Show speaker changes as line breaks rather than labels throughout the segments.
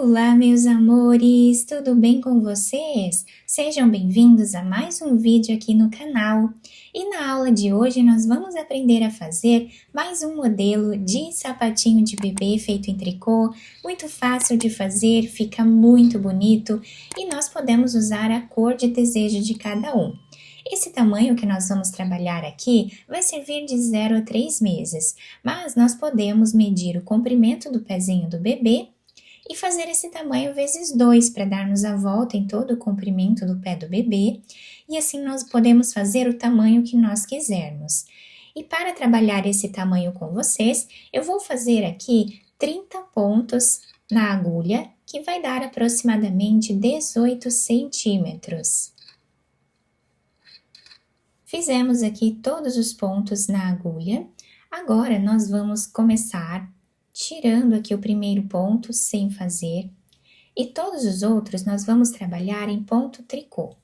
Olá, meus amores, tudo bem com vocês? Sejam bem-vindos a mais um vídeo aqui no canal. E na aula de hoje nós vamos aprender a fazer mais um modelo de sapatinho de bebê feito em tricô, muito fácil de fazer, fica muito bonito e nós podemos usar a cor de desejo de cada um. Esse tamanho que nós vamos trabalhar aqui vai servir de 0 a 3 meses, mas nós podemos medir o comprimento do pezinho do bebê e fazer esse tamanho vezes 2 para darmos a volta em todo o comprimento do pé do bebê e assim nós podemos fazer o tamanho que nós quisermos. E para trabalhar esse tamanho com vocês, eu vou fazer aqui 30 pontos na agulha, que vai dar aproximadamente 18 centímetros. Fizemos aqui todos os pontos na agulha, agora nós vamos começar tirando aqui o primeiro ponto sem fazer, e todos os outros nós vamos trabalhar em ponto tricô.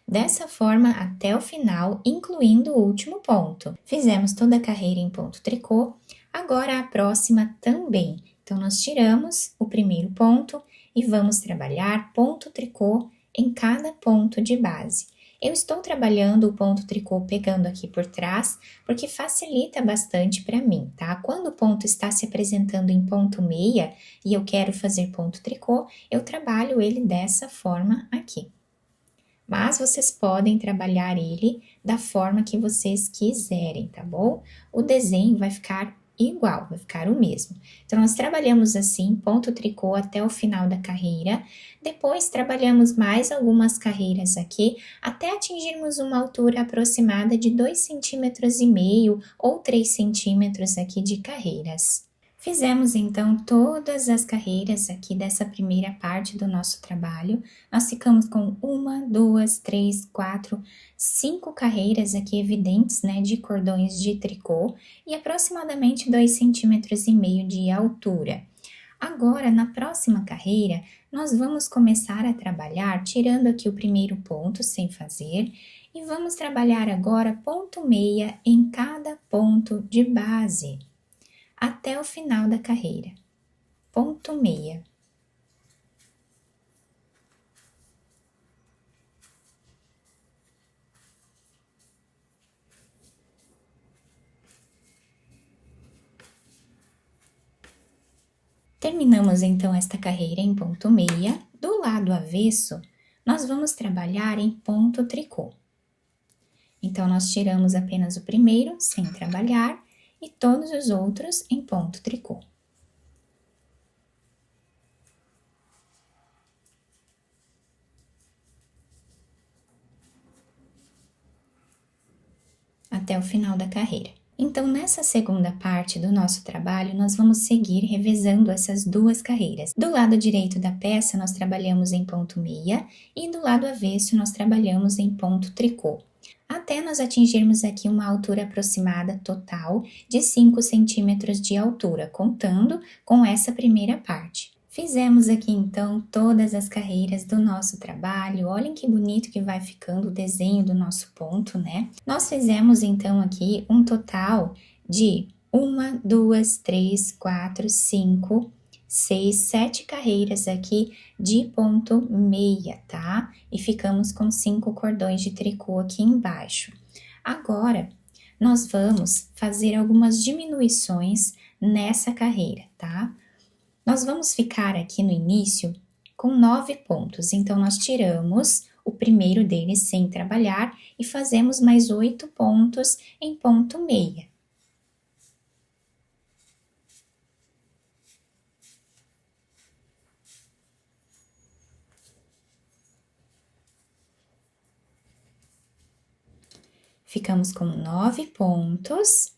Dessa forma até o final, incluindo o último ponto. Fizemos toda a carreira em ponto tricô, agora a próxima também. Então, nós tiramos o primeiro ponto e vamos trabalhar ponto tricô em cada ponto de base. Eu estou trabalhando o ponto tricô pegando aqui por trás, porque facilita bastante para mim, tá? Quando o ponto está se apresentando em ponto meia e eu quero fazer ponto tricô, eu trabalho ele dessa forma aqui. Mas vocês podem trabalhar ele da forma que vocês quiserem, tá bom? O desenho vai ficar igual, vai ficar o mesmo. Então, nós trabalhamos assim, ponto tricô até o final da carreira, depois trabalhamos mais algumas carreiras aqui, até atingirmos uma altura aproximada de 2,5 cm ou 3 centímetros aqui de carreiras. Fizemos então todas as carreiras aqui dessa primeira parte do nosso trabalho. Nós ficamos com 1, 2, 3, 4, 5 carreiras aqui evidentes, né, de cordões de tricô e aproximadamente 2,5 cm de altura. Agora, na próxima carreira, nós vamos começar a trabalhar tirando aqui o primeiro ponto sem fazer e vamos trabalhar agora ponto meia em cada ponto de base até o final da carreira. Ponto meia. Terminamos então esta carreira em ponto meia. Do lado avesso, nós vamos trabalhar em ponto tricô. Então, nós tiramos apenas o primeiro sem trabalhar e todos os outros em ponto tricô. Até o final da carreira. Então, nessa segunda parte do nosso trabalho, nós vamos seguir revezando essas duas carreiras. Do lado direito da peça, nós trabalhamos em ponto meia e do lado avesso, nós trabalhamos em ponto tricô, até nós atingirmos aqui uma altura aproximada total de 5 centímetros de altura, contando com essa primeira parte. Fizemos aqui então todas as carreiras do nosso trabalho, olhem que bonito que vai ficando o desenho do nosso ponto, né? Nós fizemos então aqui um total de 1, 2, 3, 4, 5, 6, 7 carreiras aqui de ponto meia, tá? E ficamos com 5 cordões de tricô aqui embaixo. Agora, nós vamos fazer algumas diminuições nessa carreira, tá? Nós vamos ficar aqui no início com 9 pontos, então nós tiramos o primeiro deles sem trabalhar e fazemos mais 8 pontos em ponto meia. Ficamos com 9 pontos.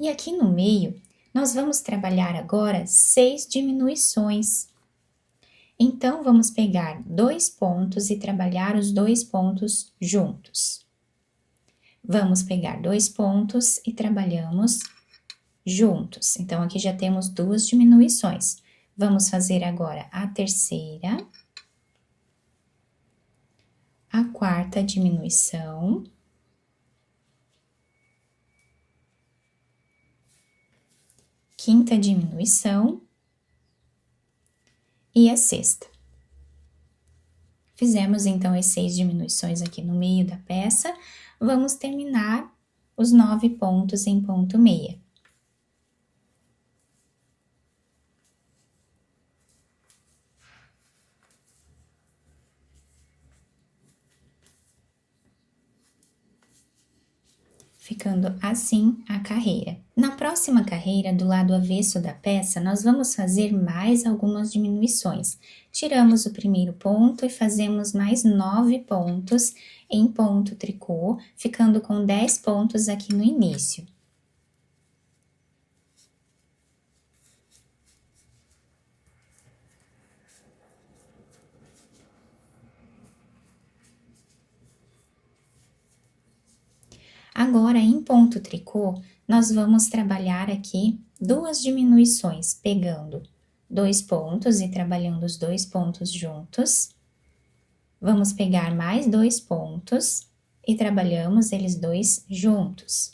E aqui no meio, nós vamos trabalhar agora 6 diminuições. Então, vamos pegar 2 pontos e trabalhar os 2 pontos juntos. Vamos pegar 2 pontos e trabalhamos juntos. Então, aqui já temos 2 diminuições. Vamos fazer agora a terceira, a quarta diminuição quinta diminuição e a sexta. Fizemos então as 6 diminuições aqui no meio da peça, vamos terminar os 9 pontos em ponto meia. Ficando assim a carreira. Na próxima carreira, do lado avesso da peça, nós vamos fazer mais algumas diminuições. Tiramos o primeiro ponto e fazemos mais 9 pontos em ponto tricô, ficando com 10 pontos aqui no início. Agora, em ponto tricô, nós vamos trabalhar aqui 2 diminuições, pegando 2 pontos e trabalhando os 2 pontos juntos. Vamos pegar mais 2 pontos e trabalhamos eles 2 juntos,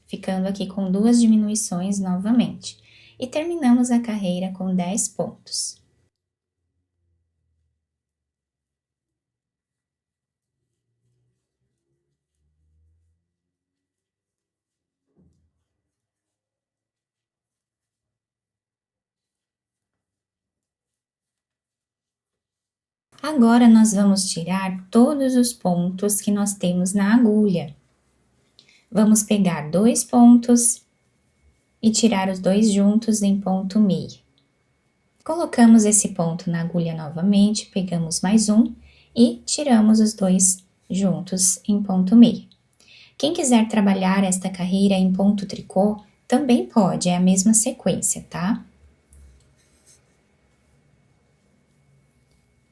ficando aqui com 2 diminuições novamente. E terminamos a carreira com 10 pontos. Agora, nós vamos tirar todos os pontos que nós temos na agulha. Vamos pegar 2 pontos e tirar os 2 juntos em ponto meio. Colocamos esse ponto na agulha novamente, pegamos mais um e tiramos os 2 juntos em ponto meio. Quem quiser trabalhar esta carreira em ponto tricô, também pode, é a mesma sequência, tá?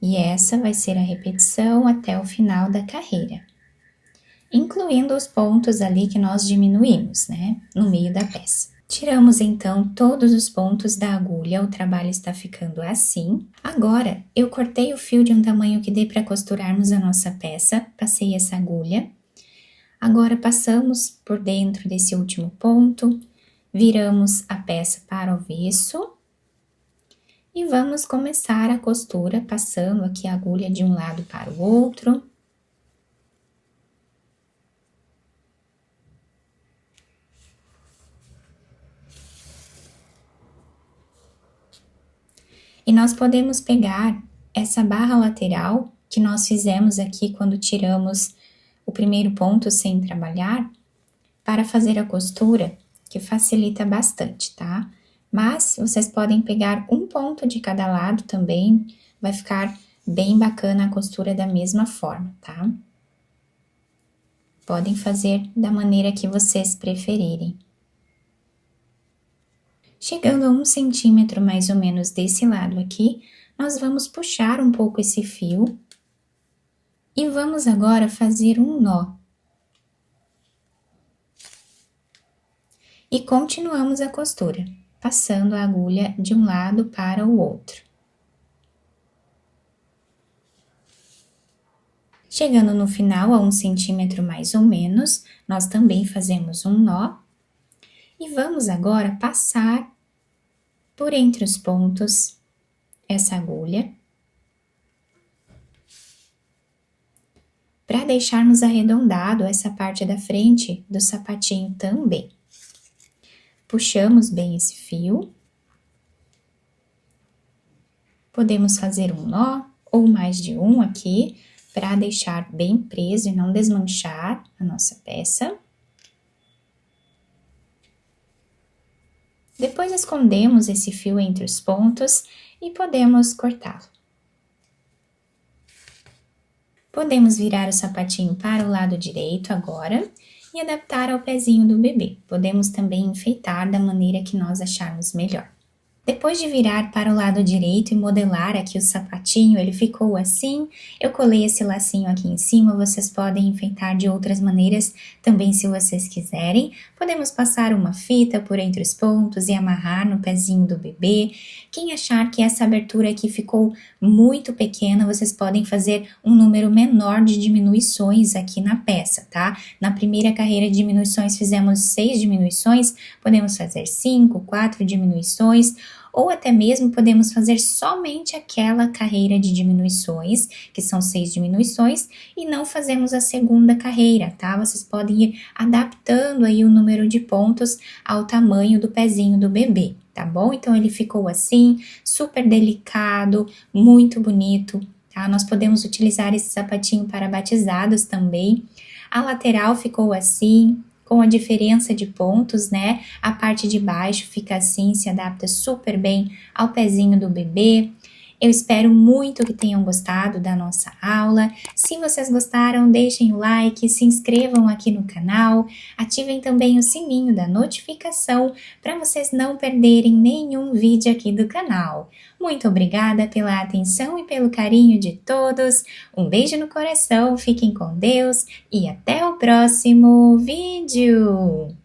E essa vai ser a repetição até o final da carreira, incluindo os pontos ali que nós diminuímos, né, no meio da peça. Tiramos então todos os pontos da agulha, o trabalho está ficando assim. Agora, eu cortei o fio de um tamanho que dê para costurarmos a nossa peça, passei essa agulha. Agora, passamos por dentro desse último ponto, viramos a peça para o avesso. E vamos começar a costura, passando aqui a agulha de um lado para o outro. E nós podemos pegar essa barra lateral que nós fizemos aqui quando tiramos o primeiro ponto sem trabalhar, para fazer a costura, que facilita bastante, tá? Mas vocês podem pegar um ponto de cada lado também, vai ficar bem bacana a costura da mesma forma, tá? Podem fazer da maneira que vocês preferirem. Chegando a 1 centímetro mais ou menos desse lado aqui, nós vamos puxar um pouco esse fio e vamos agora fazer um nó. E continuamos a costura, passando a agulha de um lado para o outro. Chegando no final, a 1 centímetro mais ou menos, nós também fazemos um nó. E vamos agora passar por entre os pontos essa agulha, para deixarmos arredondado essa parte da frente do sapatinho também. Puxamos bem esse fio. Podemos fazer um nó ou mais de um aqui, para deixar bem preso e não desmanchar a nossa peça. Depois escondemos esse fio entre os pontos e podemos cortá-lo. Podemos virar o sapatinho para o lado direito agora e adaptar ao pezinho do bebê. Podemos também enfeitar da maneira que nós acharmos melhor. Depois de virar para o lado direito e modelar aqui o sapatinho, ele ficou assim. Eu colei esse lacinho aqui em cima, vocês podem enfeitar de outras maneiras também se vocês quiserem. Podemos passar uma fita por entre os pontos e amarrar no pezinho do bebê. Quem achar que essa abertura aqui ficou muito pequena, vocês podem fazer um número menor de diminuições aqui na peça, tá? Na primeira carreira de diminuições fizemos 6 diminuições, podemos fazer 5, 4 diminuições, ou até mesmo podemos fazer somente aquela carreira de diminuições, que são 6 diminuições, e não fazemos a segunda carreira, tá? Vocês podem ir adaptando aí o número de pontos ao tamanho do pezinho do bebê, tá bom? Então ele ficou assim, super delicado, muito bonito, tá? Nós podemos utilizar esse sapatinho para batizados também. A lateral ficou assim, com a diferença de pontos, né? A parte de baixo fica assim, se adapta super bem ao pezinho do bebê. Eu espero muito que tenham gostado da nossa aula. Se vocês gostaram, deixem o like, se inscrevam aqui no canal, ativem também o sininho da notificação para vocês não perderem nenhum vídeo aqui do canal. Muito obrigada pela atenção e pelo carinho de todos. Um beijo no coração, fiquem com Deus e até o próximo vídeo!